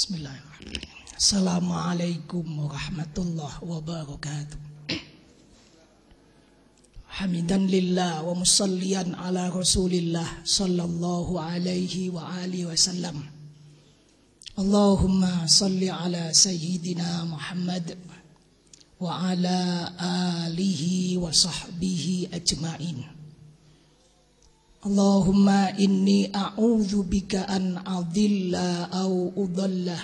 Bismillahirrahmanirrahim. Assalamualaikum warahmatullahi wabarakatuh. Hamidan lillah wa musalliyan ala rasulillah sallallahu alaihi wa alihi wasallam. Allahumma salli ala sayyidina Muhammad wa ala alihi wa sahbihi ajma'in. Allahumma inni a'udzu bika an adilla au udalla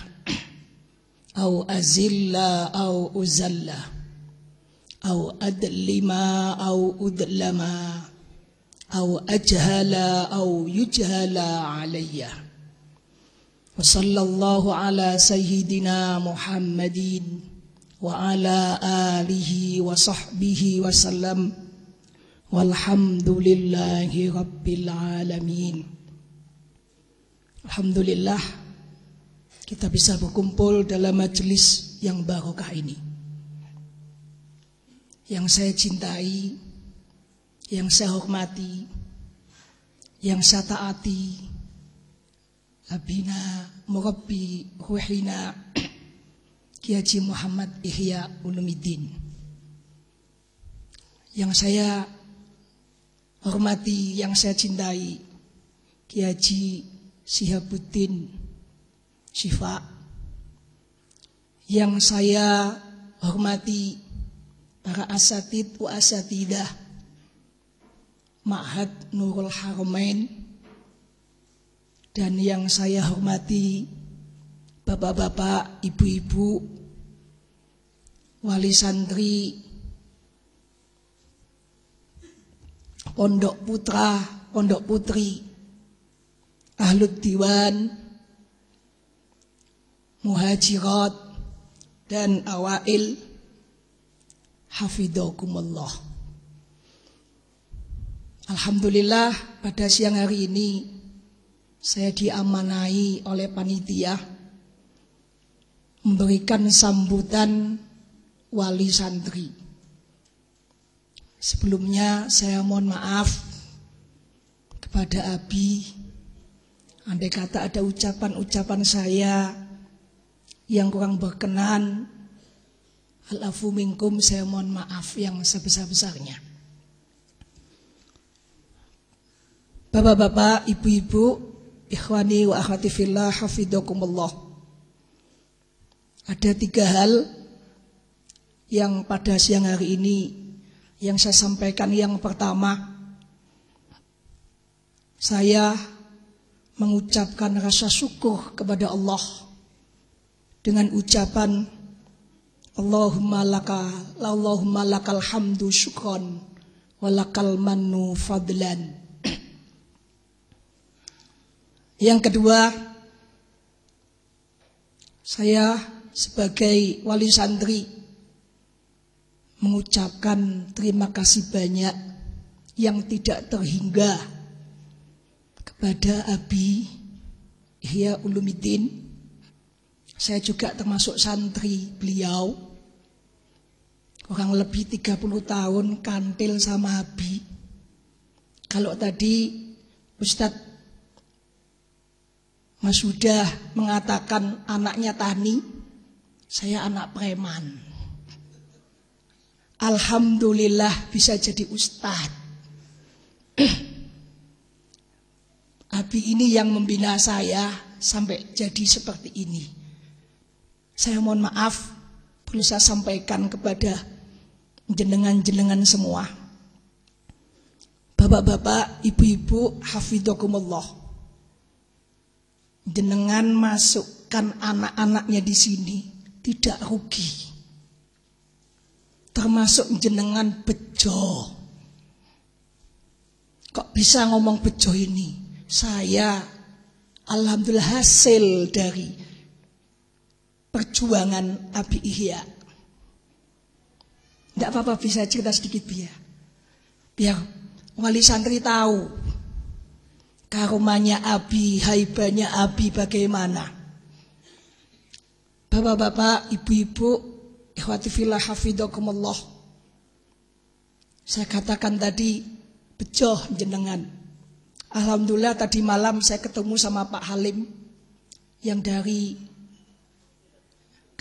au azilla au uzalla au adlima au udlama au ajhala au yujhala alayya. Wa sallallahu ala sayyidina Muhammadin wa ala alihi wa sahbihi wa sallam. Walhamdulillahi rabbil alamin. Alhamdulillah kita bisa berkumpul dalam majelis yang barokah ini. Yang saya cintai, yang saya hormati, yang saya taati, Abina Murabbi Ruhina Kiai Haji Muhammad Ihya Ulumuddin. Yang saya hormati, yang saya cintai, Kiai Haji Syihabuddin Syifa. Yang saya hormati, para asatid wa asatidah Ma'had Nurul Haramain. Dan yang saya hormati, bapak-bapak, ibu-ibu, wali santri, pondok putra, pondok putri, ahlud diwan, muhajirat, dan awail, hafidhakumullah. Alhamdulillah pada siang hari ini saya diamanai oleh panitia memberikan sambutan wali santri. Sebelumnya saya mohon maaf kepada Abi, andai kata ada ucapan-ucapan saya yang kurang berkenan, al-afu minkum, saya mohon maaf yang sebesar-besarnya. Bapak-bapak, ibu-ibu, ikhwani wa akhwati fillah, hafidhakumullah. Ada 3 hal yang pada siang hari ini yang saya sampaikan. Yang pertama, saya mengucapkan rasa syukur kepada Allah dengan ucapan Allahumma lakal hamdu syukron walakal mannu fadlan. Yang kedua, saya sebagai wali santri mengucapkan terima kasih banyak yang tidak terhingga kepada Abi Ihya Ulumuddin. Saya juga termasuk santri beliau, kurang lebih 30 tahun kantil sama Abi. Kalau tadi Ustadz Mas Huda mengatakan anaknya Tani, saya anak preman. Alhamdulillah bisa jadi ustadz. Abi ini yang membina saya sampai jadi seperti ini. Saya mohon maaf, perlu saya sampaikan kepada jenengan-jenengan semua. Bapak-bapak, ibu-ibu, hafidhakumullah. Jenengan masukkan anak-anaknya di sini tidak rugi. Termasuk jenengan bejo. Kok bisa ngomong bejo ini? Saya alhamdulillah hasil dari perjuangan Abi Ihya. Tidak apa-apa, bisa cerita sedikit biar wali santri tahu karomanya Abi, haibanya Abi bagaimana. Bapak-bapak, ibu-ibu, ikhwati fillah hafidhakumullah. Saya katakan tadi bejoh jenengan. Alhamdulillah tadi malam saya ketemu sama Pak Halim yang dari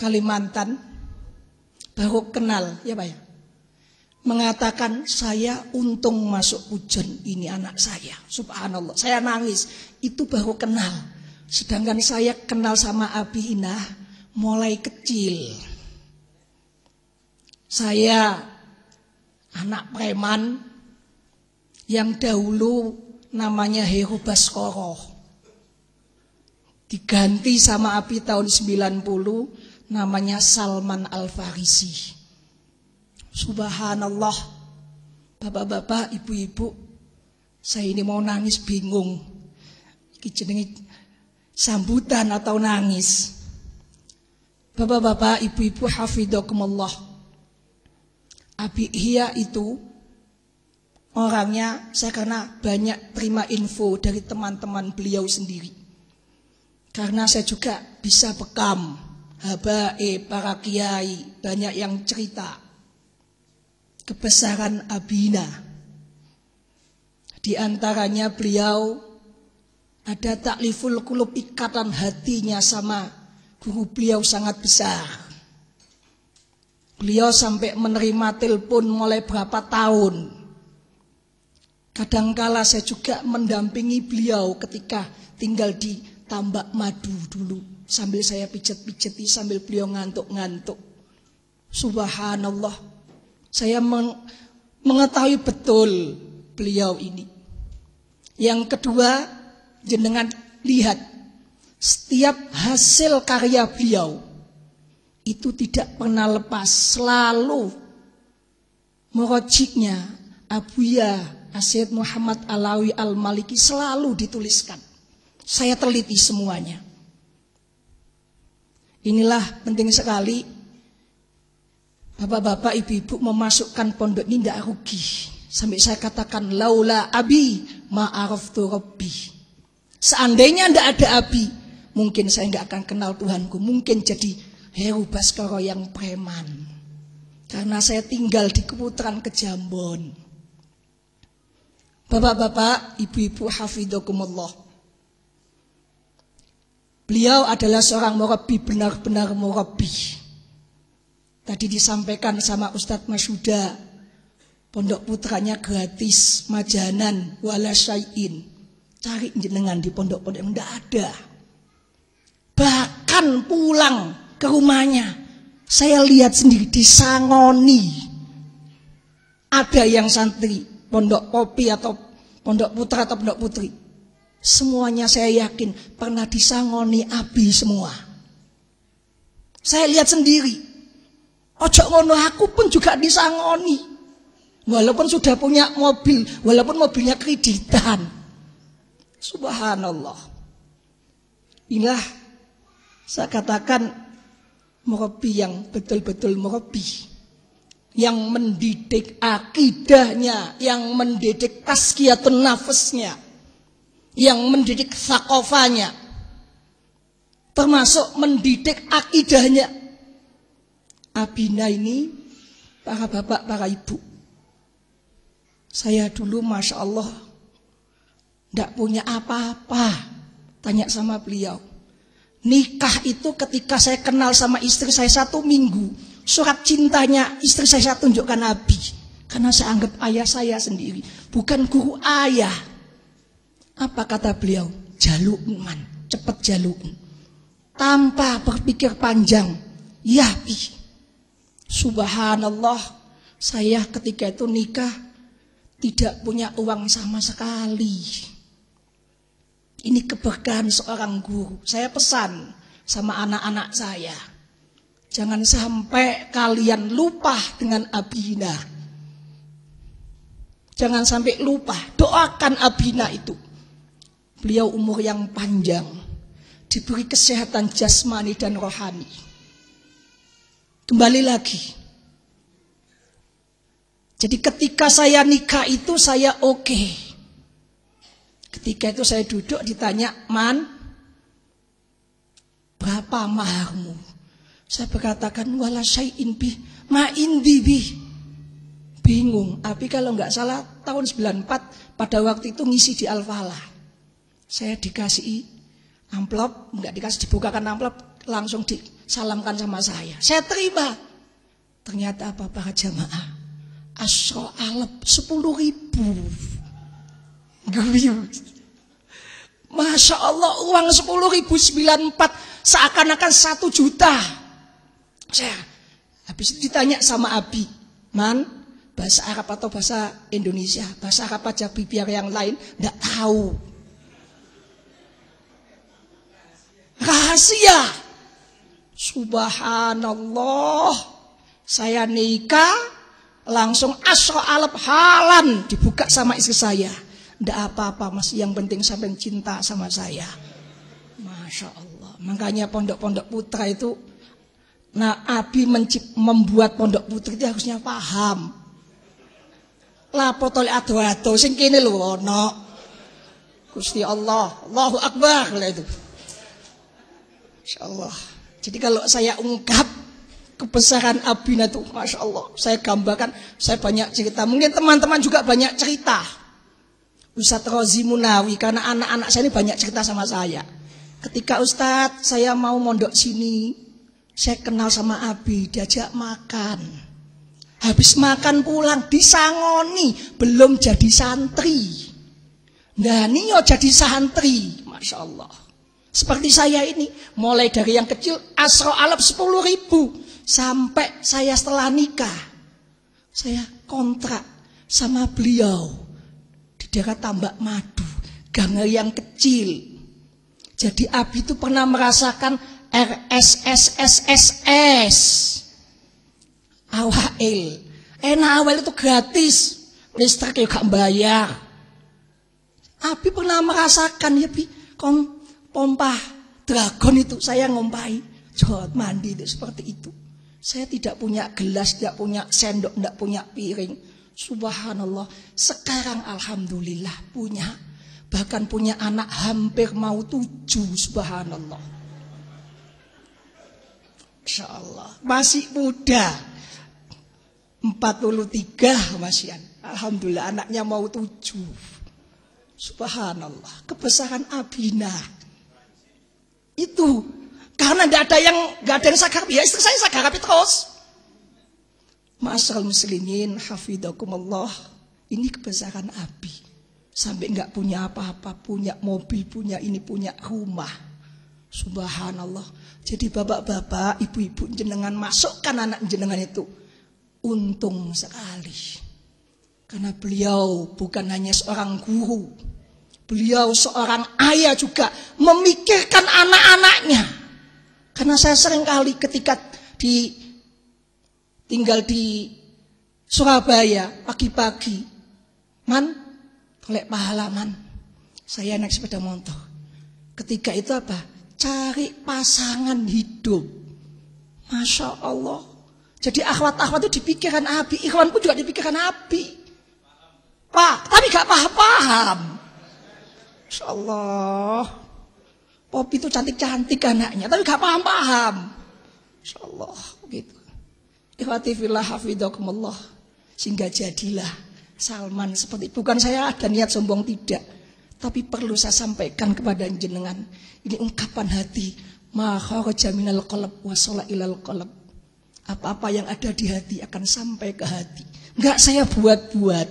Kalimantan, baru kenal, ya Pak ya. Mengatakan saya untung masuk Pujon, ini anak saya. Subhanallah, saya nangis. Itu baru kenal. Sedangkan saya kenal sama Abi Inah mulai kecil. Saya anak preman yang dahulu namanya Heru Baskoro. Diganti sama Abi tahun 90 namanya Salman Al-Farisi. Subhanallah, bapak-bapak, ibu-ibu, saya ini mau nangis bingung. Iki jenenge sambutan atau nangis. Bapak-bapak, ibu-ibu, hafidhakumullah. Abi Ihya itu orangnya, saya karena banyak terima info dari teman-teman beliau sendiri. Karena saya juga bisa bekam habaib, para kiai, banyak yang cerita kebesaran Abina. Di antaranya beliau ada takliful qulub, ikatan hatinya sama guru beliau sangat besar. Beliau sampai menerima telepon mulai berapa tahun. Kadangkala saya juga mendampingi beliau ketika tinggal di Tambak Madu dulu. Sambil saya pijet-pijeti, sambil beliau ngantuk-ngantuk. Subhanallah, saya mengetahui betul beliau ini. Yang kedua, jenengan lihat setiap hasil karya beliau itu tidak pernah lepas, selalu merojiknya Abuya Asyid Muhammad Alawi Al-Maliki selalu dituliskan. Saya teliti semuanya. Inilah penting sekali bapak-bapak, ibu-ibu memasukkan pondok ini tidak rugi. Sampai saya katakan laula abi ma'araftu rabbi. Seandainya tidak ada abi, mungkin saya tidak akan kenal Tuhanku. Mungkin jadi Heru Baskoro yang preman. Karena saya tinggal di Keputaran Kejambon. Bapak-bapak, ibu-ibu, hafidhakumullah. Beliau adalah seorang murabbi, benar-benar murabbi. Tadi disampaikan sama Ustadz Mashuda, pondok putranya gratis, majanan, wala syai'in. Cari jenengan di pondok-pondok yang tidak ada. Bahkan pulang ke rumahnya, saya lihat sendiri disangoni. Ada yang santri, pondok kopi atau pondok putra atau pondok putri. Semuanya saya yakin pernah disangoni abi semua. Saya lihat sendiri. Ojo ngono, aku pun juga disangoni. Walaupun sudah punya mobil, walaupun mobilnya kreditan. Subhanallah. Inilah saya katakan murabbi yang betul-betul murabbi. Yang mendidik akidahnya, yang mendidik tazkiyatun nafasnya, yang mendidik sakofanya, termasuk mendidik akidahnya. Abina ini, para bapak, para ibu, saya dulu Masya Allah tidak punya apa-apa. Tanya sama beliau, nikah itu ketika saya kenal sama istri saya 1 minggu, surat cintanya istri saya tunjukkan Abi. Karena saya anggap ayah saya sendiri, bukan guru ayah. Apa kata beliau? Jalukman, cepat jalukun. Tanpa berpikir panjang, ya Bi. Subhanallah, saya ketika itu nikah tidak punya uang sama sekali. Ini keberkahan seorang guru. Saya pesan sama anak-anak saya, jangan sampai kalian lupa dengan Abina. Jangan sampai lupa, doakan Abina itu. Beliau umur yang panjang, diberi kesehatan jasmani dan rohani. Kembali lagi. Jadi ketika saya nikah itu saya oke. Ketika itu saya duduk ditanya, Man, berapa maharmu? Saya berkatakan, wala syai'in bih, ma indi bih. Bingung, tapi kalau nggak salah tahun 94 pada waktu itu ngisi di Al-Falah. Saya dikasih amplop, nggak dikasih, dibukakan amplop, langsung disalamkan sama saya. Saya terima. Ternyata apa para jamaah? Asro alep 10.000. Masya Allah, uang 10.094 seakan-akan 1 juta. Saya habis itu ditanya sama Abi, Man, bahasa Arab atau bahasa Indonesia? Bahasa Arab aja, biar yang lain enggak tahu. Rahasia. Subhanallah. Saya nikah langsung asro alep halan dibuka sama istri saya. Ndak apa-apa mas, yang penting sampai cinta sama saya. Masya Allah. Makanya pondok-pondok putra itu, nah Abi membuat pondok putri itu harusnya paham. Lapo tole ado-ado sing kene lho ono. Gusti Allah, Allahu Akbar lah itu. Insyaallah. Jadi kalau saya ungkap kebesaran Abina itu, Masya Allah, saya gambarkan, saya banyak cerita. Mungkin teman-teman juga banyak cerita. Ustadz Rozi Munawi, karena anak-anak saya ini banyak cerita sama saya. Ketika Ustadz saya mau mondok sini, saya kenal sama Abi, diajak makan. Habis makan pulang disangoni, belum jadi santri. Nah ini yo jadi santri, Masya Allah. Seperti saya ini, mulai dari yang kecil asro alep 10.000 sampai saya setelah nikah, saya kontrak sama beliau di daerah Tambak Madu, gang yang kecil. Jadi Abi itu pernah merasakan RSSSSS awal. Awal itu gratis, listrik juga bayar. Abi pernah merasakan ya Bi, pompa dragon itu saya ngompai, jod mandi itu seperti itu. Saya tidak punya gelas, tidak punya sendok, tidak punya piring. Subhanallah, sekarang alhamdulillah punya, bahkan punya anak hampir mau 7, subhanallah. Insya Allah masih muda, 43 masihan. Alhamdulillah anaknya mau 7. Subhanallah, kebesaran Abina itu karena nggak ada yang sakarapi. Ya istri saya sakarapi terus. Ma'asyiral muslimin hafizakumullah, ini kebesaran Abi. Sampai nggak punya apa-apa, punya mobil, punya ini, punya rumah. Subhanallah. Jadi bapak-bapak, ibu-ibu jenengan masukkan anak jenengan itu. Untung sekali. Karena beliau bukan hanya seorang guru, beliau seorang ayah juga, memikirkan anak-anaknya. Karena saya sering kali ketika tinggal di Surabaya pagi-pagi, Man, golek pahala Man, saya naik sepeda motor. Ketika itu apa? Cari pasangan hidup. Masya Allah. Jadi akhwat-akhwat itu dipikiran Abi, ikhwanku juga dipikiran Abi. Pak, tapi gak paham-paham. Masya Allah. Popi itu cantik-cantik anaknya, tapi gak paham-paham. Masya Allah, begitu. Ikhwati fillah hafizakumullah. Sehingga jadilah Salman seperti, bukan saya ada niat sombong, tidak, tapi perlu saya sampaikan kepada jenengan. Ini ungkapan hati. Ma kharaja minal qalb wa shala ilal qalb. Apa-apa yang ada di hati akan sampai ke hati. Enggak saya buat-buat.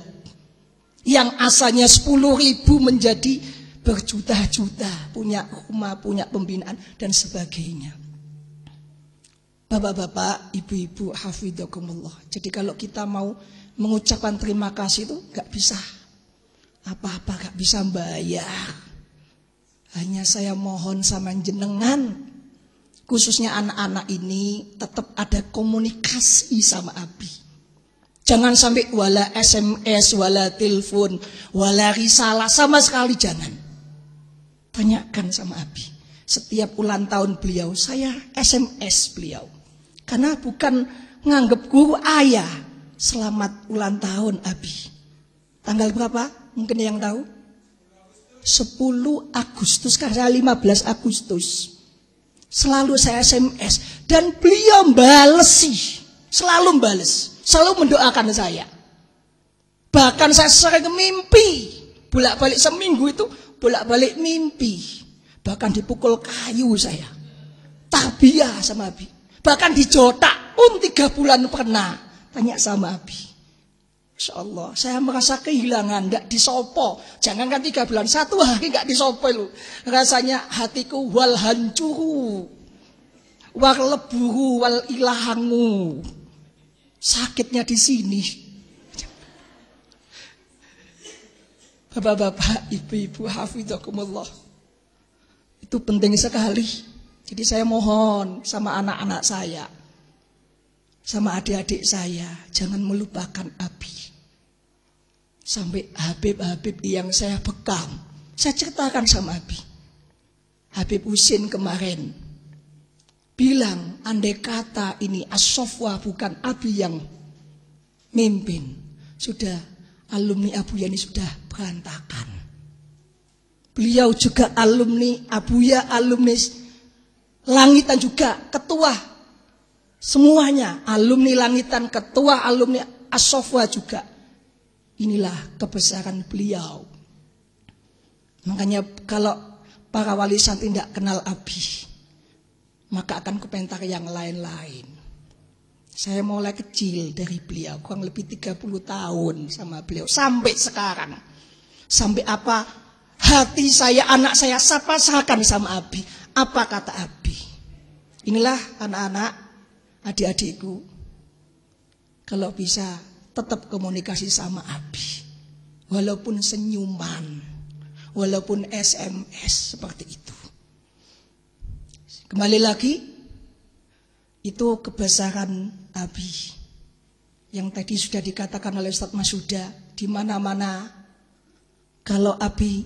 Yang asalnya 10.000 menjadi berjuta-juta, punya rumah, punya pembinaan dan sebagainya. Bapak-bapak, ibu-ibu, hafizakumullah. Jadi kalau kita mau mengucapkan terima kasih itu gak bisa apa-apa, gak bisa bayar. Hanya saya mohon sama jenengan, khususnya anak-anak ini, tetap ada komunikasi sama Abi. Jangan sampai wala SMS, wala telepon, wala risalah, sama sekali jangan. Tanyakan sama Abi. Setiap ulang tahun beliau, saya SMS beliau. Karena bukan nganggep guru ayah. Selamat ulang tahun Abi. Tanggal berapa? Mungkin yang tahu? 10 Agustus, karena 15 Agustus. Selalu saya SMS. Dan beliau bales, selalu bales. Selalu mendoakan saya. Bahkan saya sering mimpi. Bolak-balik seminggu itu, bolak-balik mimpi. Bahkan dipukul kayu saya. tarbiyah sama Abi. Bahkan dijotak pun 3 bulan pernah. Tanya sama Abi. Masya Allah, saya merasa kehilangan, gak disopo. Jangankan 3 bulan, 1 hari gak disopo lu. Rasanya hatiku wal hancuru, wal leburu, wal ilahangu. Sakitnya di sini. Bapak-bapak, ibu-ibu, hafizakumullah. Itu penting sekali. Jadi saya mohon sama anak-anak saya, sama adik-adik saya, jangan melupakan Abi. Sampai Habib-Habib yang saya bekam, saya ceritakan sama Abi. Habib Husin kemarin bilang, andai kata ini As-Sofwa bukan Abi yang mimpin, sudah alumni Abuya ini sudah berantakan. Beliau juga alumni Abuya, alumni Langitan juga, ketua semuanya, alumni Langitan, ketua alumni As-Sofwa juga. Inilah kebesaran beliau. Makanya kalau para wali santri tidak kenal Abi, maka akan komentar yang lain-lain. Saya mulai kecil dari beliau, kurang lebih 30 tahun sama beliau. Sampai sekarang. Sampai apa hati saya, anak saya sapa-sakan sama Abi. Apa kata Abi? Inilah anak-anak, adik-adikku. Kalau bisa tetap komunikasi sama Abi. Walaupun senyuman, walaupun SMS seperti itu. Kembali lagi, itu kebesaran Abi yang tadi sudah dikatakan oleh Ustadz Masuda. Di mana-mana kalau Abi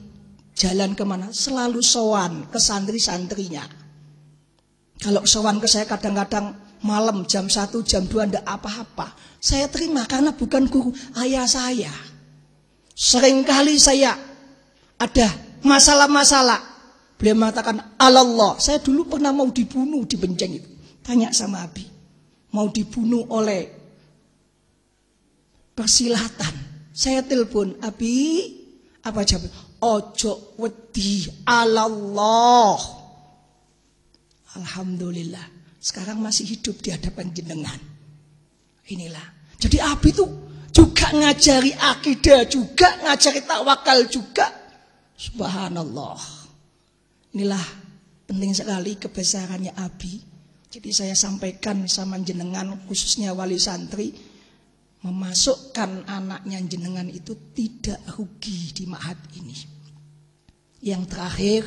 jalan kemana selalu sowan ke santri-santrinya. Kalau sowan ke saya kadang-kadang malam jam 1, jam 2 enggak apa-apa. Saya terima karena bukan guru ayah saya. Seringkali saya ada masalah-masalah. Beliau mengatakan, Allah, saya dulu pernah mau dibunuh di Benceng itu. Tanya sama Abi, mau dibunuh oleh persilatan. Saya telepon, Abi, apa jawab? Ojo wedi Allah. Alhamdulillah, sekarang masih hidup di hadapan jenengan. Inilah. Jadi Abi itu juga ngajari akidah, juga ngajari tawakal juga. Subhanallah. Inilah penting sekali kebesarannya Abi. Jadi saya sampaikan sama jenengan, khususnya wali santri, memasukkan anaknya jenengan itu tidak rugi di ma'had ini. Yang terakhir,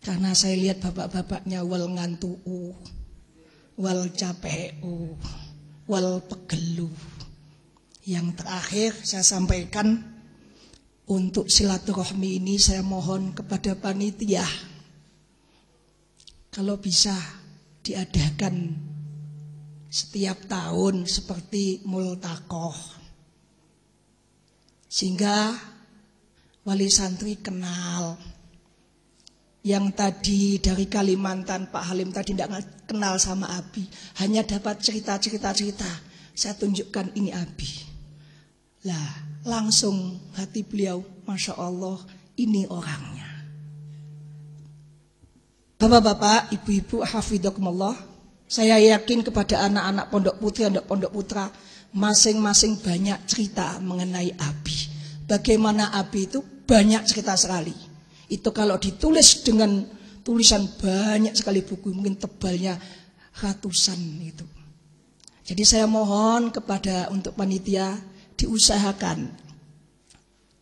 karena saya lihat bapak-bapaknya wal ngantu'u, wal cape'u, wal pegelu. Yang terakhir saya sampaikan, untuk silaturahmi ini saya mohon kepada panitia, kalau bisa diadakan setiap tahun seperti multakoh, sehingga wali santri kenal. Yang tadi dari Kalimantan Pak Halim tadi tidak kenal sama Abi, hanya dapat cerita. Saya tunjukkan ini Abi. Lah, langsung hati beliau, Masya Allah, ini orangnya. Bapak-bapak, ibu-ibu, hafizakumullah, saya yakin kepada anak-anak pondok putri, anak pondok putra, masing-masing banyak cerita mengenai Abi. Bagaimana Abi itu banyak cerita sekali. Itu kalau ditulis dengan tulisan banyak sekali buku, mungkin tebalnya ratusan itu. Jadi saya mohon kepada untuk panitia, diusahakan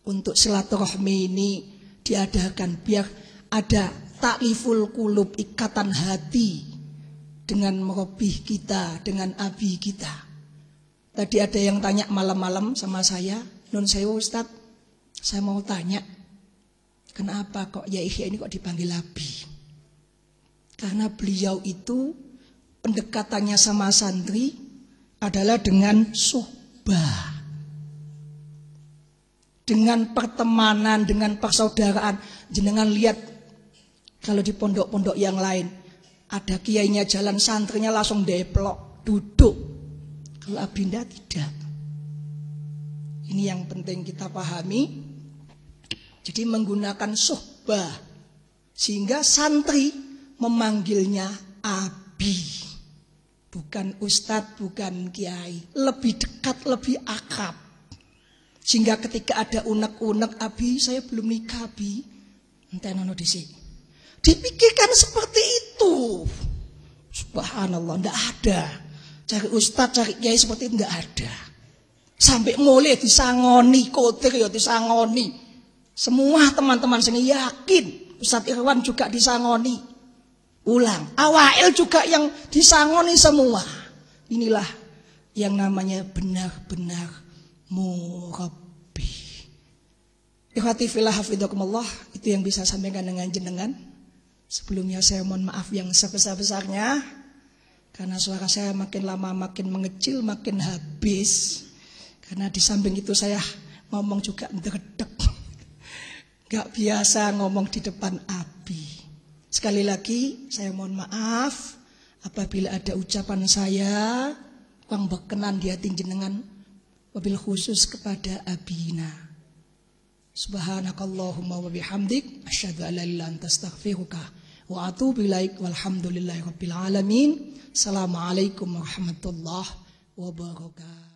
untuk silaturahmi ini diadakan biar ada takliful qulub, ikatan hati dengan merobih kita, dengan Abi kita. Tadi ada yang tanya malam-malam sama saya, Nun sewu Ustaz, saya mau tanya, kenapa kok ya Ihya ini kok dipanggil Abi? Karena beliau itu pendekatannya sama santri adalah dengan suhbah, dengan pertemanan, dengan persaudaraan. Jenengan lihat kalau di pondok-pondok yang lain, ada kiainya jalan, santrinya langsung deplok, duduk. Kalau Abinda tidak. Ini yang penting kita pahami. Jadi menggunakan suhbah, sehingga santri memanggilnya abi. Bukan ustadz, bukan kiai. Lebih dekat, lebih akrab. Sehingga ketika ada unek-unek, abi saya belum nikah abi. Entenono dhisik. Dipikirkan seperti itu. Subhanallah, enggak ada. Cari ustadz, cari kiai seperti itu enggak ada. Sampai mulai disangoni, kotir ya disangoni. Semua teman-teman sini yakin Ustadz Irwan juga disangoni. Ulang, Awail juga yang disangoni semua. Inilah yang namanya benar-benar murabbi. Ikhwati fillah hafidhakumullah, itu yang bisa sampaikan dengan jenengan. Sebelumnya saya mohon maaf yang sebesar-besarnya, karena suara saya makin lama makin mengecil, makin habis. Karena di samping itu saya ngomong juga ndredeg. Gak biasa ngomong di depan abi. Sekali lagi saya mohon maaf apabila ada ucapan saya yang berkenan di hati jenengan, wabil khusus kepada abina. Subhanakallahumma wa bihamdik asyhadu an la ilaha illa anta astaghfiruka wa atubu ilaik walhamdulillahi rabbil alamin. Assalamualaikum warahmatullahi wabarakatuh.